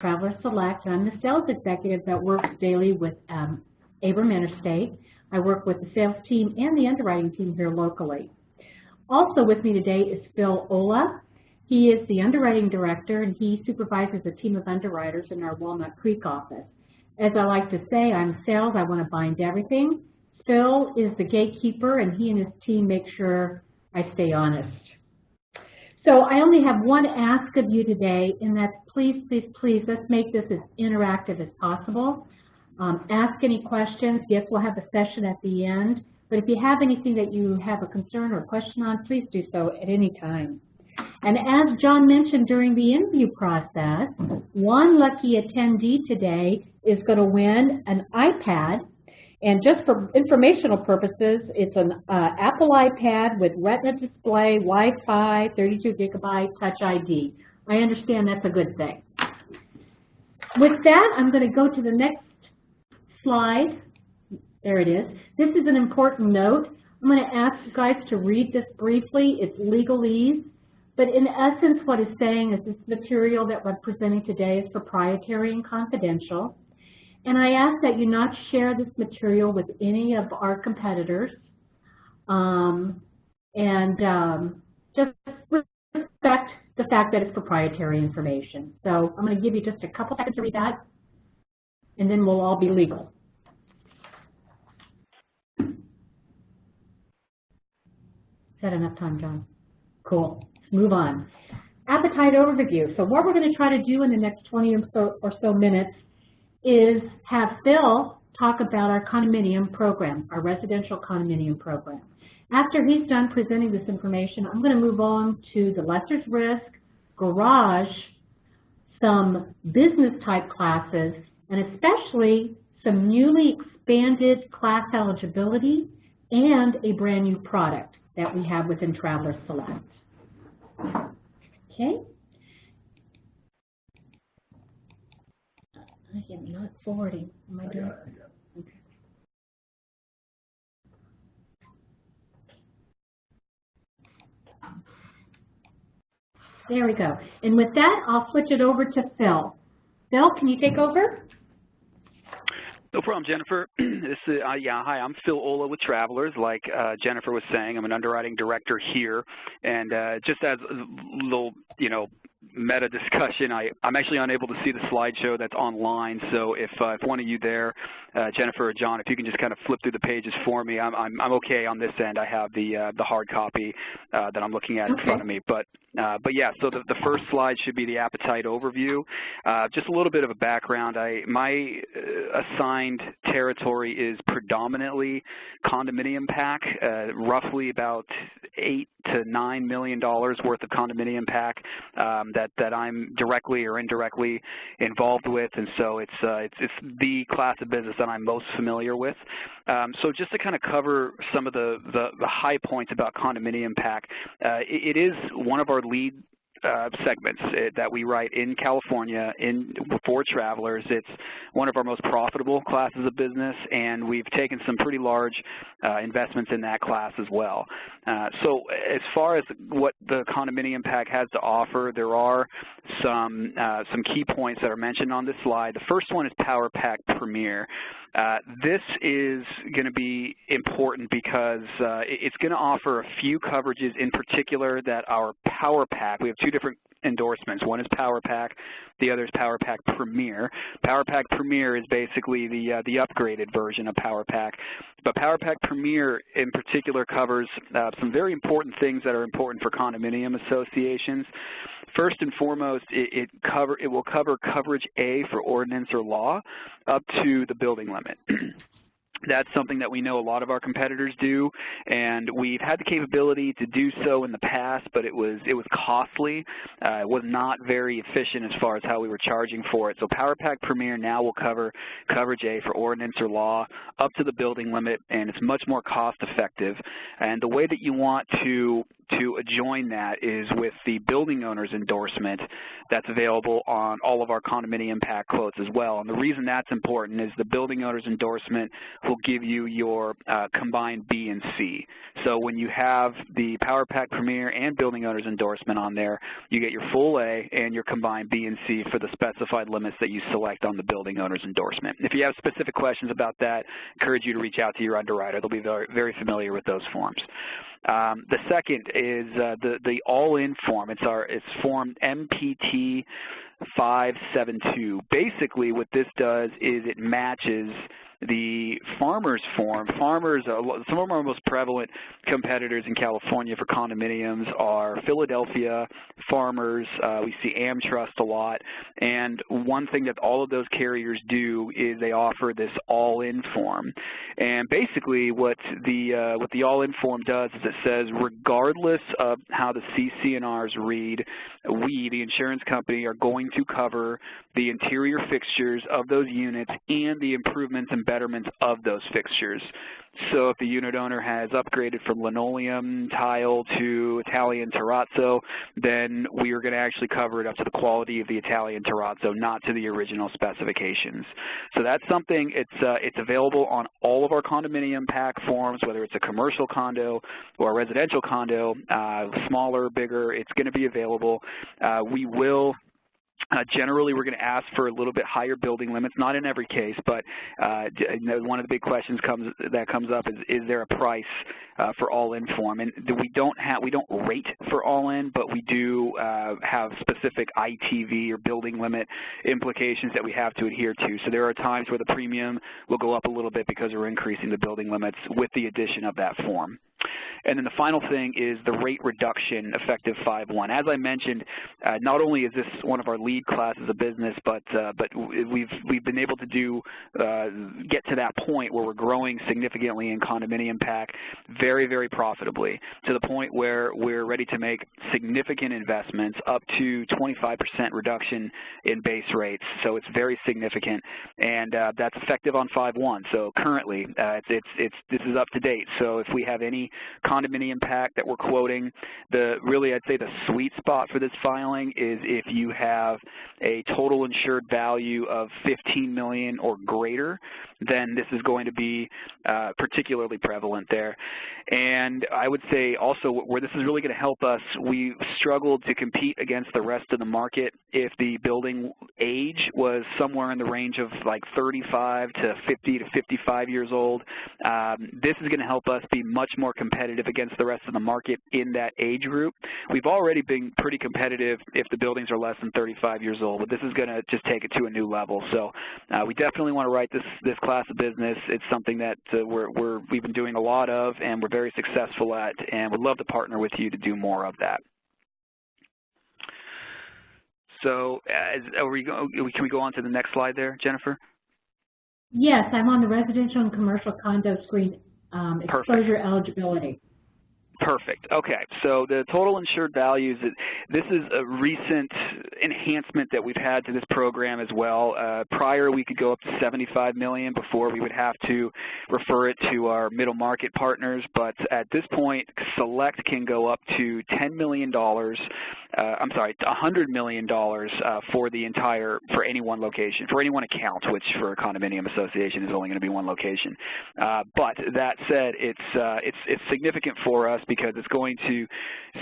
Traveler Select, and I'm the sales executive that works daily with Abram Interstate. I work with the sales team and the underwriting team here locally. Also with me today is Phil Ola. He is the underwriting director, and he supervises a team of underwriters in our Walnut Creek office. As I like to say, I'm sales, I want to bind everything. Phil is the gatekeeper, and he and his team make sure I stay honest. So I only have one ask of you today, and that's please, please, please, let's make this as interactive as possible. Ask any questions. Yes, we'll have a session at the end, but if you have anything that you have a concern or question on, please do so at any time. And as John mentioned during the interview process, one lucky attendee today is going to win an iPad. And just for informational purposes, it's an Apple iPad with Retina display, Wi-Fi, 32 gigabyte, Touch ID. I understand that's a good thing. With that, I'm going to go to the next slide. There it is. This is an important note. I'm going to ask you guys to read this briefly. It's legalese. But in essence, what it's saying is this material that we're presenting today is proprietary and confidential. And I ask that you not share this material with any of our competitors, just respect the fact that it's proprietary information. So I'm going to give you just a couple seconds to read that, and then we'll all be legal. Is that enough time, John? Cool. Let's move on. Appetite overview. So what we're going to try to do in the next 20 or so minutes is have Phil talk about our condominium program, our residential condominium program. After he's done presenting this information, I'm going to move on to the lessor's risk, garage, some business type classes, and especially some newly expanded class eligibility and a brand new product that we have within Traveler Select. Okay. I am not forwarding. Am I doing it? Okay. There we go. And with that, I'll switch it over to Phil. Phil, can you take over? No problem, Jennifer. Hi, I'm Phil Ola with Travelers. Like Jennifer was saying, I'm an underwriting director here. And just as a little, meta discussion, I'm actually unable to see the slideshow that's online. So if one of you there, Jennifer or John, if you can just kind of flip through the pages for me, I'm okay on this end. I have the hard copy that I'm looking at in front of me. But yeah, so the first slide should be the appetite overview. Just a little bit of a background. My assigned territory is predominantly condominium pack, roughly about $8 to $9 million worth of condominium pack that I'm directly or indirectly involved with, and so it's the class of business that I'm most familiar with. So just to kind of cover some of the high points about condominium pack, it is one of our lead segments that we write in California for Travelers. It's one of our most profitable classes of business, and we've taken some pretty large investments in that class as well. So as far as what the condominium pack has to offer, there are some key points that are mentioned on this slide. The first one is Power Pack Premier. This is going to be important because it's going to offer a few coverages in particular that our Power Pack, we have two different endorsements. One is Power Pack, the other is Power Pack Premier. Power Pack Premier is basically the upgraded version of Power Pack. But Power Pack Premier in particular covers some very important things that are important for condominium associations. First and foremost, it will cover coverage A for ordinance or law up to the building limit. That's something that we know a lot of our competitors do, and we've had the capability to do so in the past, but it was costly. It was not very efficient as far as how we were charging for it. So Power Pack Premier now will cover coverage A for ordinance or law up to the building limit, and it's much more cost effective. And the way that you want to to join that is with the building owner's endorsement that's available on all of our condominium impact quotes as well. And the reason that's important is the building owner's endorsement will give you your combined B and C. So when you have the Power Pack Premier and building owner's endorsement on there, you get your full A and your combined B and C for the specified limits that you select on the building owner's endorsement. If you have specific questions about that, I encourage you to reach out to your underwriter. They'll be very familiar with those forms. The second is the all-in form. It's form MPT 572. Basically, what this does is it matches the farmer's form. Farmers, some of our most prevalent competitors in California for condominiums are Philadelphia, Farmers, we see AmTrust a lot, and one thing that all of those carriers do is they offer this all-in form. And basically what the all-in form does is it says, regardless of how the CC&Rs read, we, the insurance company, are going to cover the interior fixtures of those units and the improvements and betterments of those fixtures. So if the unit owner has upgraded from linoleum tile to Italian terrazzo, then we are going to actually cover it up to the quality of the Italian terrazzo, not to the original specifications. So that's something, it's available on all of our condominium pack forms, whether it's a commercial condo or a residential condo, smaller, bigger, it's going to be available. We will generally, we're going to ask for a little bit higher building limits, not in every case, but one of the big questions that comes up is there a price for all-in form? And we don't rate for all-in, but we do have specific ITV or building limit implications that we have to adhere to. So there are times where the premium will go up a little bit because we're increasing the building limits with the addition of that form. And then the final thing is the rate reduction effective 5/1. As I mentioned, not only is this one of our lead classes of business, but we've been able to get to that point where we're growing significantly in condominium pack very, very profitably, to the point where we're ready to make significant investments up to 25% reduction in base rates. So it's very significant, and that's effective on 5/1. So currently, this is up to date. So if we have any condominium pack that we're quoting, really I'd say the sweet spot for this filing is if you have a total insured value of $15 million or greater, then this is going to be particularly prevalent there. And I would say also where this is really going to help us, we've struggled to compete against the rest of the market if the building age was somewhere in the range of like 35 to 50 to 55 years old. This is going to help us be much more competitive against the rest of the market in that age group. We've already been pretty competitive if the buildings are less than 35 years old, but this is going to just take it to a new level. So we definitely want to write this class of business. It's something that we've been doing a lot of and we're very successful at, and would love to partner with you to do more of that. So can we go on to the next slide there, Jennifer? Yes, I'm on the residential and commercial condo screen, exposure eligibility. Perfect. Okay. So the total insured values, this is a recent enhancement that we've had to this program as well. Prior, we could go up to $75 million before we would have to refer it to our middle market partners. But at this point, Select can go up to $10 million. I'm sorry, $100 million for any one location, for any one account, which for a condominium association is only going to be one location. But that said, it's significant for us because it's going to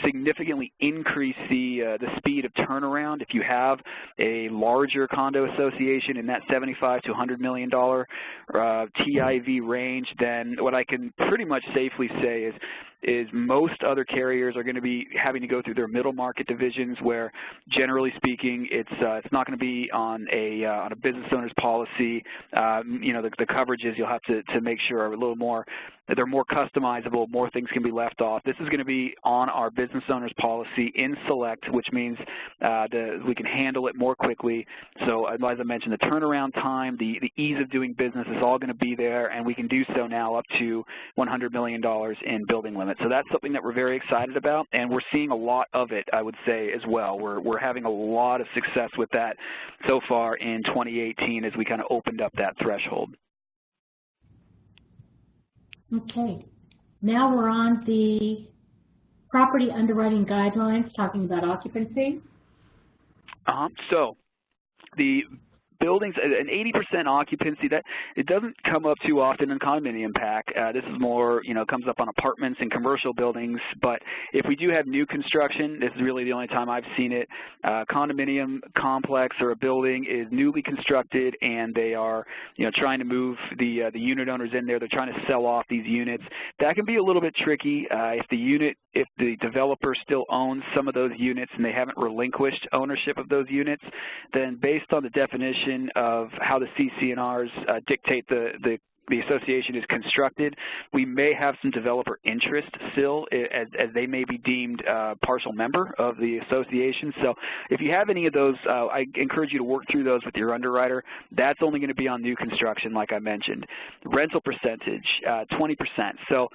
significantly increase the speed of turnaround. If you have a larger condo association in that $75 to $100 million TIV range, then what I can pretty much safely say is most other carriers are going to be having to go through their middle market divisions, where generally speaking it's not going to be on a business owner's policy. You know, the coverages you'll have to make sure are a little more, they're more customizable, more things can be left off. This is going to be on our business owner's policy in Select, which means we can handle it more quickly. So as I mentioned, the turnaround time, the ease of doing business is all going to be there, and we can do so now up to $100 million in building limits. So that's something that we're very excited about, and we're seeing a lot of it, I would say, as well. We're having a lot of success with that so far in 2018 as we kind of opened up that threshold. Okay. Now we're on the property underwriting guidelines talking about occupancy. So the buildings, an 80% occupancy, that it doesn't come up too often in condominium pack. This is more, comes up on apartments and commercial buildings. But if we do have new construction, this is really the only time I've seen it. Condominium complex or a building is newly constructed, and they are, trying to move the unit owners in there. They're trying to sell off these units. That can be a little bit tricky if the developer still owns some of those units and they haven't relinquished ownership of those units. Then based on the definition of how the CC&Rs dictate the association is constructed, we may have some developer interest still, as they may be deemed partial member of the association. So if you have any of those, I encourage you to work through those with your underwriter. That's only going to be on new construction, like I mentioned. Rental percentage, 20%. So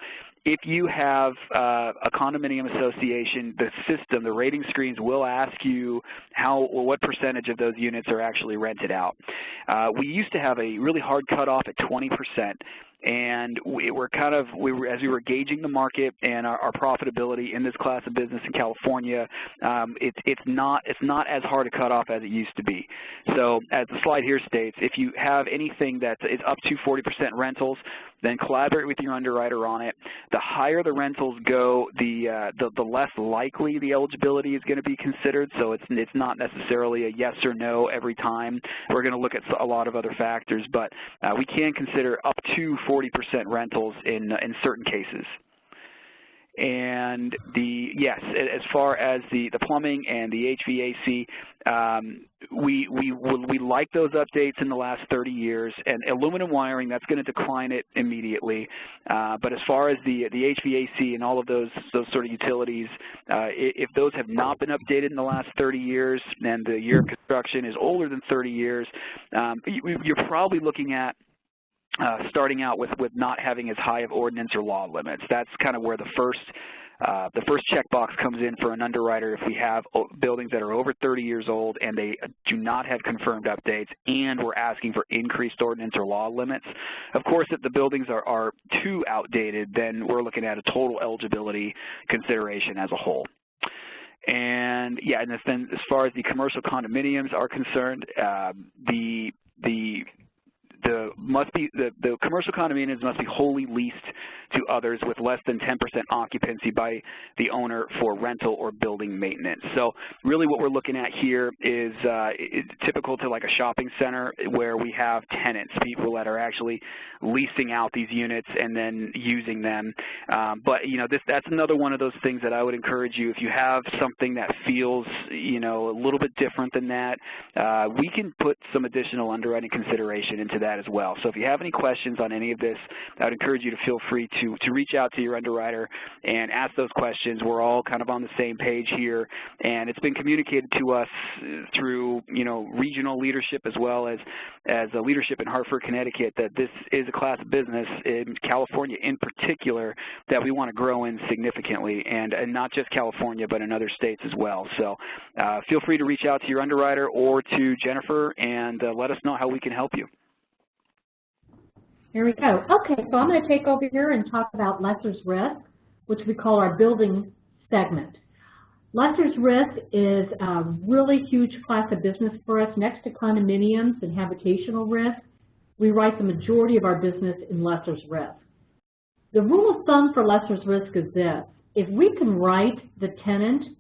if you have a condominium association, the system, the rating screens will ask you what percentage of those units are actually rented out. We used to have a really hard cutoff at 20%. And as we were gauging the market and our profitability in this class of business in California, it's not as hard a cutoff as it used to be. So as the slide here states, if you have anything that is up to 40% rentals, then collaborate with your underwriter on it. The higher the rentals go, the less likely the eligibility is going to be considered. So it's not necessarily a yes or no every time. We're going to look at a lot of other factors, but we can consider up to 40% rentals in certain cases. And as far as the plumbing and the HVAC, we like those updates in the last 30 years, and aluminum wiring, that's going to decline it immediately. But as far as the HVAC and all of those sort of utilities, if those have not been updated in the last 30 years and the year of construction is older than 30 years, you're probably looking at starting out with not having as high of ordinance or law limits. That's kind of where the first checkbox comes in for an underwriter if we have buildings that are over 30 years old and they do not have confirmed updates and we're asking for increased ordinance or law limits. Of course, if the buildings are too outdated, then we're looking at a total eligibility consideration as a whole. And then as far as the commercial condominiums are concerned, the commercial condominiums must be wholly leased to others with less than 10% occupancy by the owner for rental or building maintenance. So really what we're looking at here is typical to like a shopping center where we have tenants, people that are actually leasing out these units and then using them. But that's another one of those things that I would encourage you, if you have something that feels a little bit different than that, we can put some additional underwriting consideration into that as well. So if you have any questions on any of this, I would encourage you to feel free to reach out to your underwriter and ask those questions. We're all kind of on the same page here, and it's been communicated to us through regional leadership as well as leadership in Hartford, Connecticut, that this is a class of business in California in particular that we want to grow in significantly, and not just California but in other states as well. So feel free to reach out to your underwriter or to Jennifer and let us know how we can help you. Here we go. Okay, so I'm going to take over here and talk about lessor's risk, which we call our building segment. Lessor's risk is a really huge class of business for us. Next to condominiums and habitational risk, we write the majority of our business in lessor's risk. The rule of thumb for lessor's risk is this: if we can write the tenant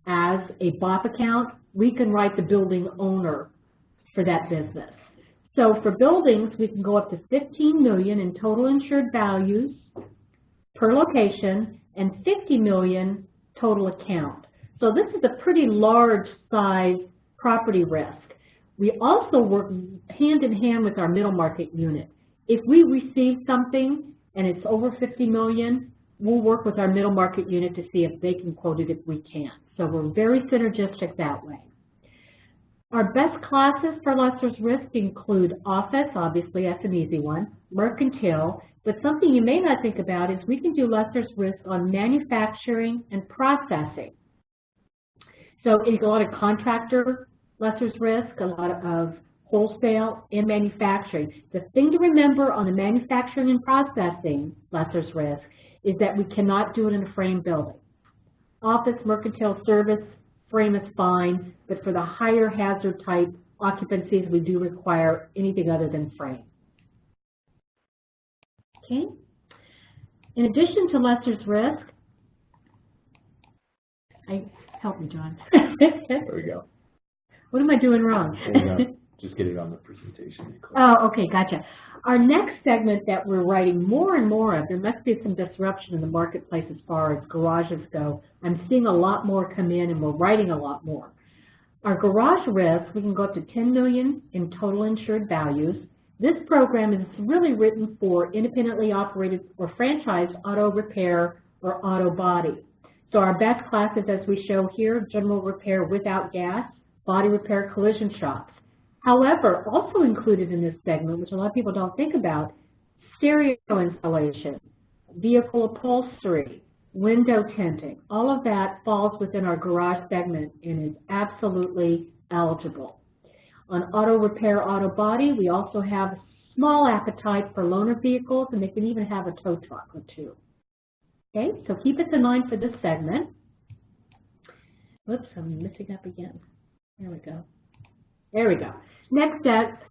as a BOP account, we can write the building owner for that business. So for buildings, we can go up to $15 million in total insured values per location and $50 million total account. So this is a pretty large size property risk. We also work hand in hand with our middle market unit. If we receive something and it's over $50 million, we'll work with our middle market unit to see if they can quote it if we can't. So we're very synergistic that way. Our best classes for lessor's risk include office, obviously that's an easy one, mercantile, but something you may not think about is we can do lessor's risk on manufacturing and processing. So it's a lot of contractor lessor's risk, a lot of wholesale and manufacturing. The thing to remember on the manufacturing and processing lessor's risk is that we cannot do it in a frame building. office, mercantile, service, frame is fine, but for the higher hazard type occupancies, we do require anything other than frame. Okay. In addition to lessor's risk, help me, John. There we go. What am I doing wrong? Just get it on the presentation. Oh, okay, gotcha. Our next segment that we're writing more and more of, there must be some disruption in the marketplace as far as garages go. I'm seeing a lot more come in, and we're writing a lot more. Our garage risk, we can go up to $10 million in total insured values. This program is really written for independently operated or franchised auto repair or auto body. So our best classes, as we show here, general repair without gas, body repair, collision shops. However, also included in this segment, which a lot of people don't think about, stereo installation, vehicle upholstery, window tinting, all of that falls within our garage segment and is absolutely eligible. On auto repair, auto body, we also have a small appetite for loaner vehicles, and they can even have a tow truck or two. Okay, so keep this in mind for this segment. Whoops, I'm messing up again. There we go. There we go. Next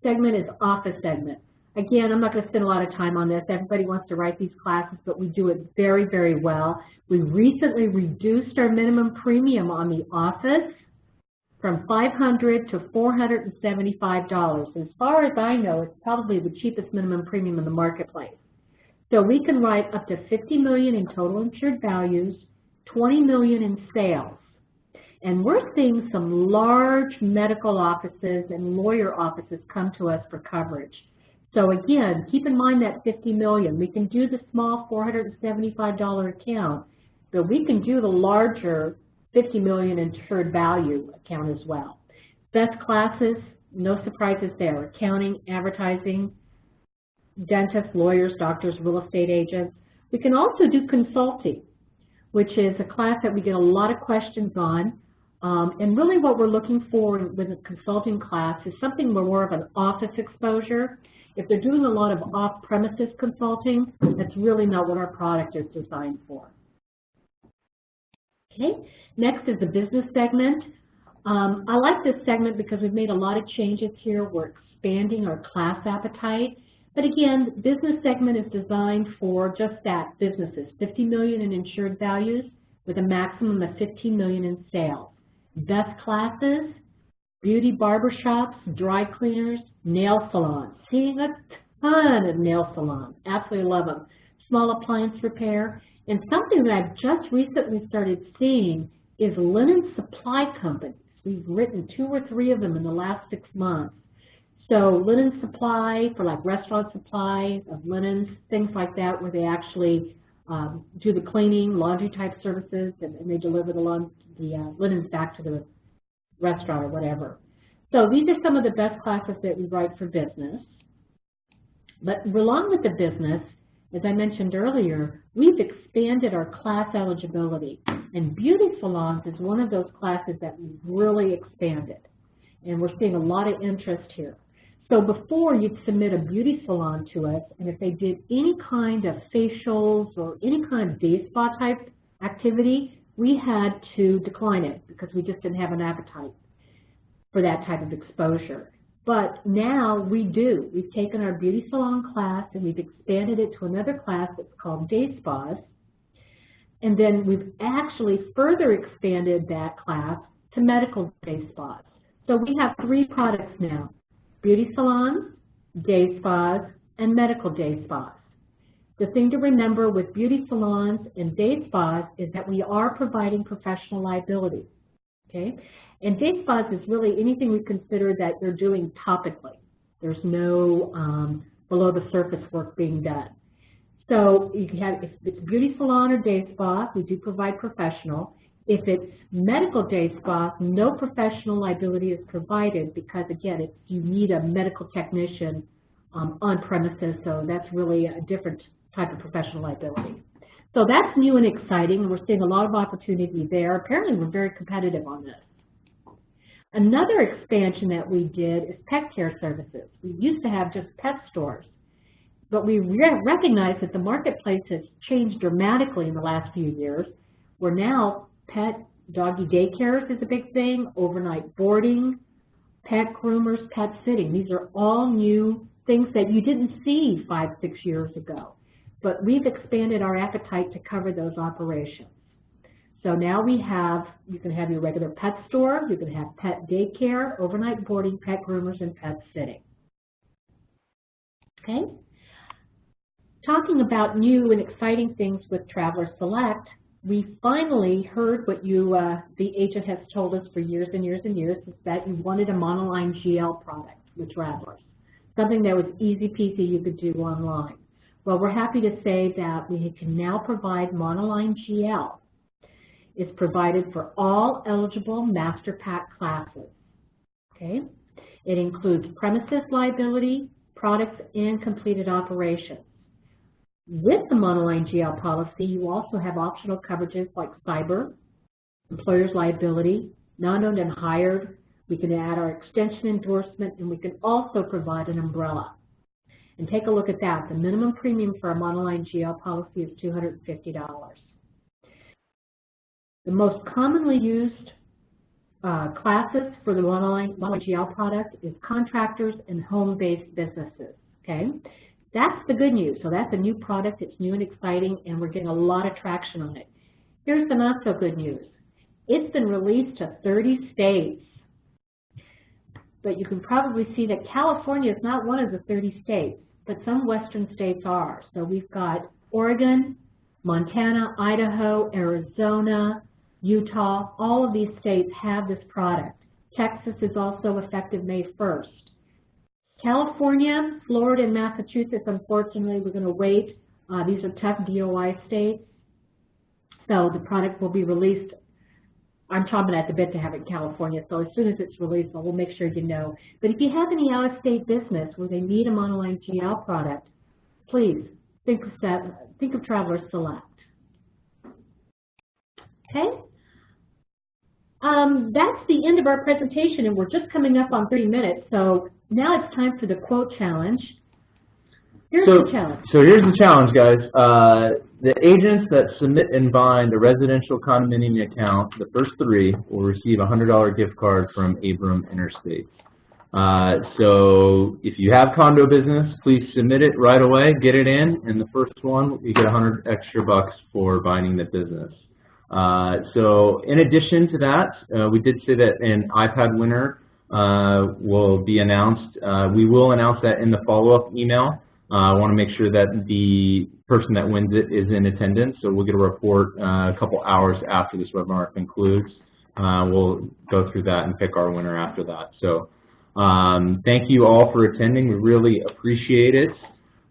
segment is office segment. Again, I'm not going to spend a lot of time on this. Everybody wants to write these classes, but we do it very, very well. We recently reduced our minimum premium on the office from $500 to $475. As far as I know, it's probably the cheapest minimum premium in the marketplace. So we can write up to $50 million in total insured values, $20 million in sales. And we're seeing some large medical offices and lawyer offices come to us for coverage. So again, keep in mind that $50 million. We can do the small $475 account, but we can do the larger $50 million insured value account as well. Best classes, no surprises there. Accounting, advertising, dentists, lawyers, doctors, real estate agents. We can also do consulting, which is a class that we get a lot of questions on. And really what we're looking for with a consulting class is something more of an office exposure. If they're doing a lot of off-premises consulting, that's really not what our product is designed for. Okay, next is the business segment. I like this segment because we've made a lot of changes here. We're expanding our class appetite. But again, the business segment is designed for just that, businesses, $50 million in insured values with a maximum of $15 million in sales. Best classes, beauty barbershops, dry cleaners, nail salons. Seeing a ton of nail salons. Absolutely love them. Small appliance repair. And something that I've just recently started seeing is linen supply companies. We've written 2 or 3 of them in the last 6 months. So linen supply for like restaurant supply of linens, things like that, where they actually do the cleaning, laundry type services, and they deliver the linens back to the restaurant or whatever. So these are some of the best classes that we write for business. But along with the business, as I mentioned earlier, we've expanded our class eligibility. And beauty salons is one of those classes that we've really expanded. And we're seeing a lot of interest here. So before, you'd submit a beauty salon to us, and if they did any kind of facials or any kind of day spa type activity, we had to decline it because we just didn't have an appetite for that type of exposure. But now we do. We've taken our beauty salon class and we've expanded it to another class that's called day spas. And then we've actually further expanded that class to medical day spas. So we have 3 products now: beauty salons, day spas, and medical day spas. The thing to remember with beauty salons and day spas is that we are providing professional liability, okay? And day spas is really anything we consider that they're doing topically. There's no below-the-surface work being done. So you can have, if it's beauty salon or day spa, we do provide professional. If it's medical day spa, no professional liability is provided because, again, you need a medical technician on premises, so that's really a different type of professional liability. So that's new and exciting, and we're seeing a lot of opportunity there. Apparently, we're very competitive on this. Another expansion that we did is pet care services. We used to have just pet stores, but we recognize that the marketplace has changed dramatically in the last few years, where now pet doggy daycares is a big thing, overnight boarding, pet groomers, pet sitting. These are all new things that you didn't see 5, 6 years ago. But we've expanded our appetite to cover those operations. So now we have, you can have your regular pet store, you can have pet daycare, overnight boarding, pet groomers, and pet sitting. Okay? Talking about new and exciting things with Traveler Select, we finally heard what you, the agent has told us for years and years and years, is that you wanted a monoline GL product with Travelers, something that was easy peasy you could do online. Well, we're happy to say that we can now provide monoline GL. It's provided for all eligible Master Pack classes. Okay? It includes premises liability, products, and completed operations. With the monoline GL policy, you also have optional coverages like cyber, employer's liability, non-owned and hired. We can add our extension endorsement, and we can also provide an umbrella. And take a look at that. The minimum premium for a monoline GL policy is $250. The most commonly used classes for the monoline GL product is contractors and home-based businesses. Okay? That's the good news. So that's a new product. It's new and exciting, and we're getting a lot of traction on it. Here's the not so good news. It's been released to 30 states. But you can probably see that California is not one of the 30 states, but some western states are. So we've got Oregon, Montana, Idaho, Arizona, Utah. All of these states have this product. Texas is also effective May 1st. California, Florida, and Massachusetts, unfortunately, we're going to wait. These are tough DOI states. So the product will be released. I'm chomping at the bit to have it in California, so as soon as it's released, we'll make sure you know. But if you have any out-of-state business where they need a monoline GL product, please think of Traveler Select. Okay? That's the end of our presentation, and we're just coming up on 30 minutes, so now it's time for the quote challenge. Here's the challenge. So here's the challenge, guys. The agents that submit and bind a residential condominium account, the first 3, will receive a $100 gift card from Abram Interstate. So if you have condo business, please submit it right away, get it in, and the first one, you get $100 extra bucks for binding the business. So in addition to that, we did say that an iPad winner will be announced. We will announce that in the follow-up email. I want to make sure that the person that wins it is in attendance, so we'll get a report a couple hours after this webinar concludes. We'll go through that and pick our winner after that. So thank you all for attending. We really appreciate it.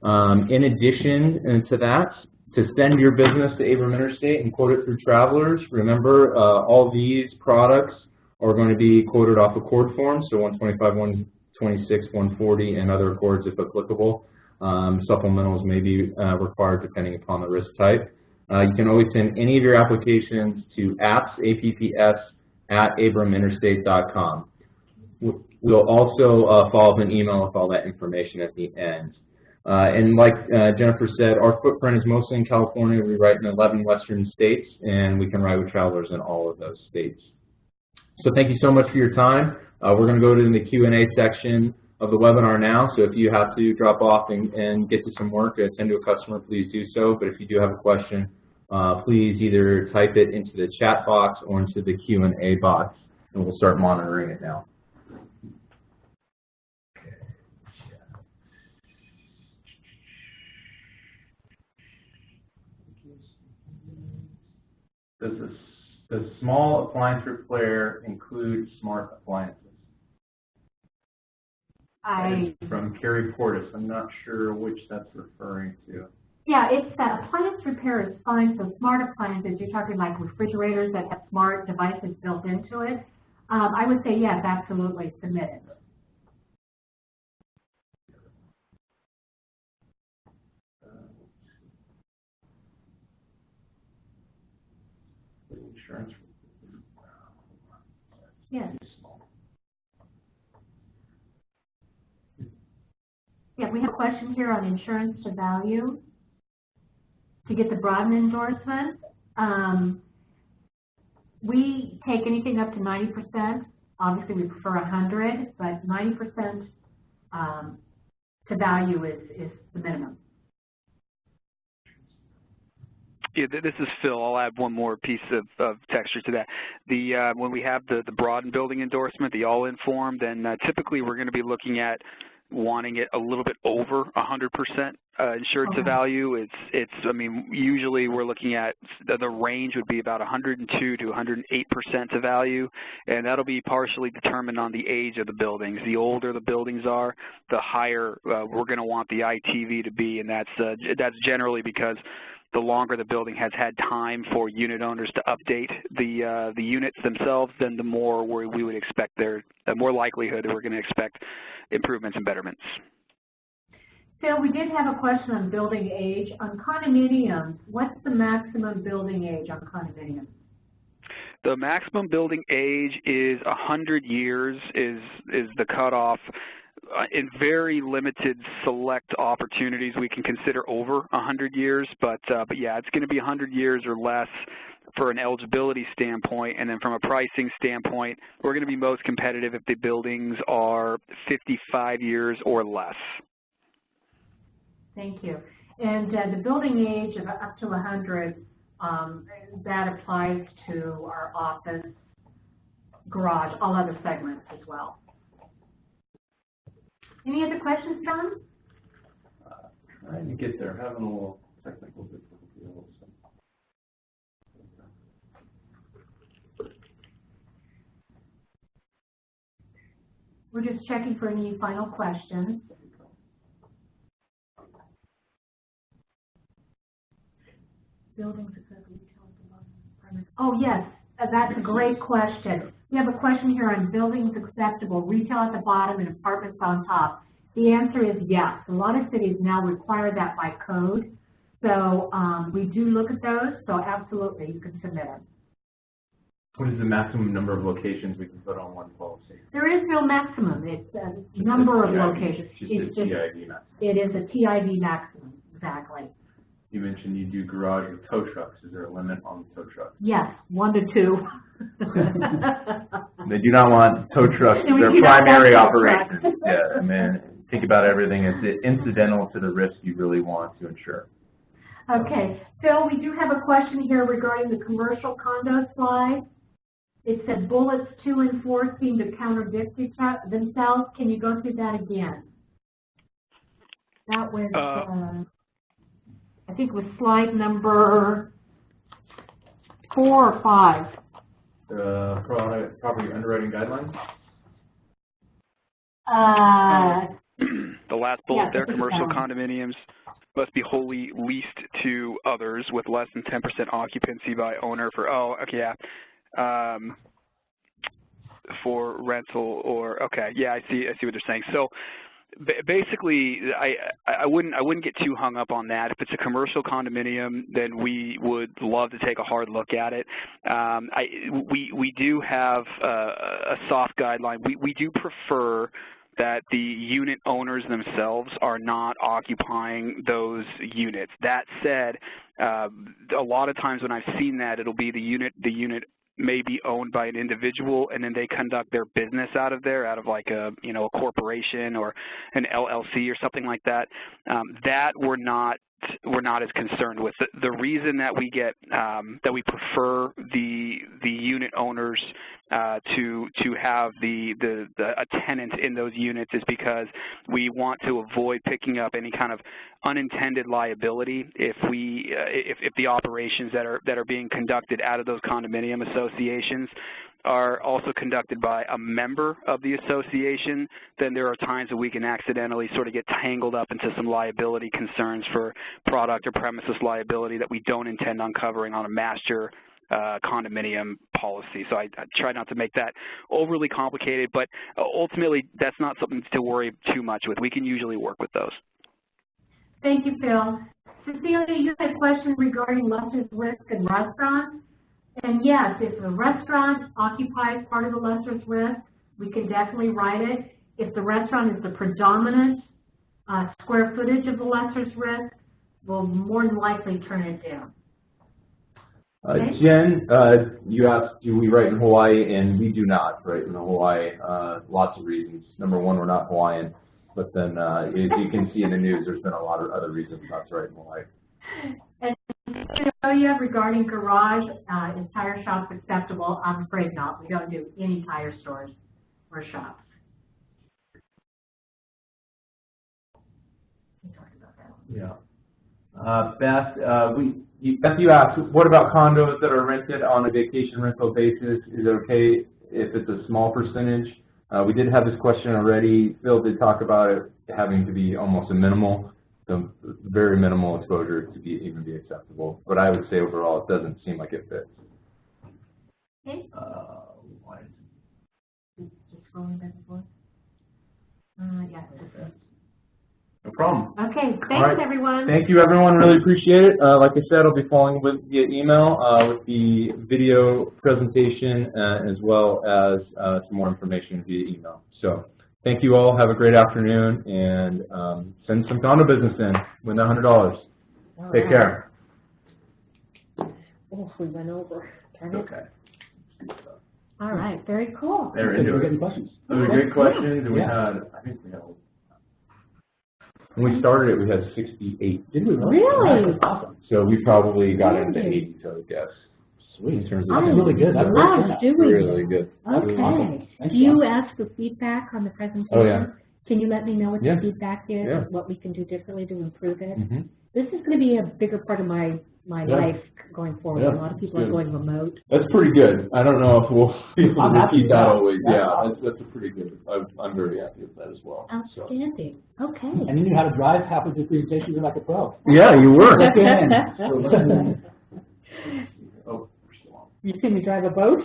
In addition to that, to send your business to Abram Interstate and quote it through Travelers, remember all these products are going to be quoted off accord forms, so 125, 126, 140, and other accords if applicable. Supplementals may be required depending upon the risk type. You can always send any of your applications to apps@abraminterstate.com. We'll also follow up an email with all that information at the end. And like Jennifer said, our footprint is mostly in California. We write in 11 western states, and we can write with Travelers in all of those states. So thank you so much for your time. We're going to go to the Q&A section of the webinar now, so if you have to drop off and get to some work, attend to a customer, please do so. But if you do have a question, please either type it into the chat box or into the Q&A box, and we'll start monitoring it now. Does small appliance repair include smart appliances? From Carrie Portis. I'm not sure which that's referring to. Yeah, it's that appliance repair is fine. So smart appliances, you're talking like refrigerators that have smart devices built into it. I would say yes, absolutely, submit it. Insurance. Yes. Yeah, we have a question here on insurance to value. To get the Broaden endorsement, we take anything up to 90%. Obviously, we prefer 100, but 90% to value is the minimum. Yeah, this is Phil. I'll add one more piece of texture to that. When we have the broadened building endorsement, the all-in form, then typically we're going to be looking at wanting it a little bit over 100% insured to value. I mean, usually we're looking at the range would be about 102 to 108% to value, and that'll be partially determined on the age of the buildings. The older the buildings are, the higher we're going to want the ITV to be, and that's generally because the longer the building has had time for unit owners to update the units themselves, then the more we would expect the more likelihood that we're going to expect improvements and betterments. Phil, we did have a question on building age. On condominiums, what's the maximum building age on condominiums? The maximum building age is 100 years is the cutoff. In very limited select opportunities, we can consider over 100 years, but yeah, it's going to be 100 years or less for an eligibility standpoint, and then from a pricing standpoint, we're going to be most competitive if the buildings are 55 years or less. Thank you. And the building age of up to 100, that applies to our office, garage, all other segments as well. Any other questions, John? Trying to get there, having a little technical difficulty also. We're just checking for any final questions. Buildings acceptable retail. Oh yes, that's a great question. We have a question here on buildings acceptable, retail at the bottom and apartments on top. The answer is yes. A lot of cities now require that by code. So we do look at those, so absolutely you can submit them. What is the maximum number of locations we can put on one policy? There is no maximum. It's a number of locations. It's just a TIV maximum. It is a TIV maximum, exactly. You mentioned you do garage with tow trucks. Is there a limit on the tow trucks? Yes, 1 to 2. They do not want tow trucks as their primary operation. Yeah, I mean, think about everything as incidental to the risk you really want to insure. Okay, Phil, we do have a question here regarding the commercial condo slide. It said bullets 2 and 4 seem to contradict themselves. Can you go through that again? That was, I think it was slide number 4 or 5. Property underwriting guidelines? The last bullet there, commercial condominiums must be wholly leased to others with less than 10% occupancy by owner for, for rental or, okay, yeah, I see what they're saying. So basically, I wouldn't get too hung up on that. If it's a commercial condominium, then we would love to take a hard look at it. We do have a soft guideline. We do prefer that the unit owners themselves are not occupying those units. That said, a lot of times when I've seen that, it'll be the unit may be owned by an individual, and then they conduct their business out of there, out of like a corporation or an LLC or something like that. That we're not as concerned with. The reason that we get that we prefer the unit owners to have a tenant in those units is because we want to avoid picking up any kind of unintended liability if the operations that are being conducted out of those condominium associations are also conducted by a member of the association. Then there are times that we can accidentally sort of get tangled up into some liability concerns for product or premises liability that we don't intend on covering on a master condominium policy. So I try not to make that overly complicated, but ultimately that's not something to worry too much with. We can usually work with those. Thank you, Phil. Cecilia, you had a question regarding lessor's risk in restaurants. And yes, if the restaurant occupies part of the lessor's risk, we can definitely write it. If the restaurant is the predominant square footage of the lessor's risk, we'll more than likely turn it down. Jen, you asked, do we write in Hawaii? And we do not write in Hawaii. Lots of reasons. Number one, we're not Hawaiian. But then, as you can see in the news, there's been a lot of other reasons not to write in Hawaii. And you regarding garage, is tire shops acceptable? I'm afraid not. We don't do any tire stores or shops. Yeah. Beth, Beth, you asked, what about condos that are rented on a vacation rental basis? Is it okay if it's a small percentage? We did have this question already. Phil did talk about it having to be almost a minimal, so very minimal exposure to even be acceptable. But I would say overall, it doesn't seem like it fits. Okay. Just scrolling back and forth. Yeah. No problem. Okay, thanks everyone. Thank you everyone, really appreciate it. Like I said, I'll be following with via email with the video presentation as well as some more information via email. So thank you all, have a great afternoon, and send some condo business in, win the $100. Take care. Oh, we went over. It's okay. All right, very cool. They're into it. Questions? Those are great questions, and we had, I think we had, when we started it, we had 68. Did we really? That's awesome. So we probably got into 80, so I guess. Sweet. In terms of That's really good. That's really good. Okay. Awesome. Do you ask for feedback on the presentation? Oh, yeah. Can you let me know what Yeah. the feedback is, Yeah. what we can do differently to improve it? Mm-hmm. This is going to be a bigger part of my Yeah. life going forward. Yeah. A lot of people are Good. going remote. That's pretty good. I don't know if we'll be able I'm to happy repeat with that that. always. That's Yeah, awesome. that's a pretty good. I'm very happy with that as well. So. Outstanding. Okay. And you knew how to drive halfway through the presentation. You're like a pro. Yeah, you were. Look in. Oh, we're still on. You see me drive a boat?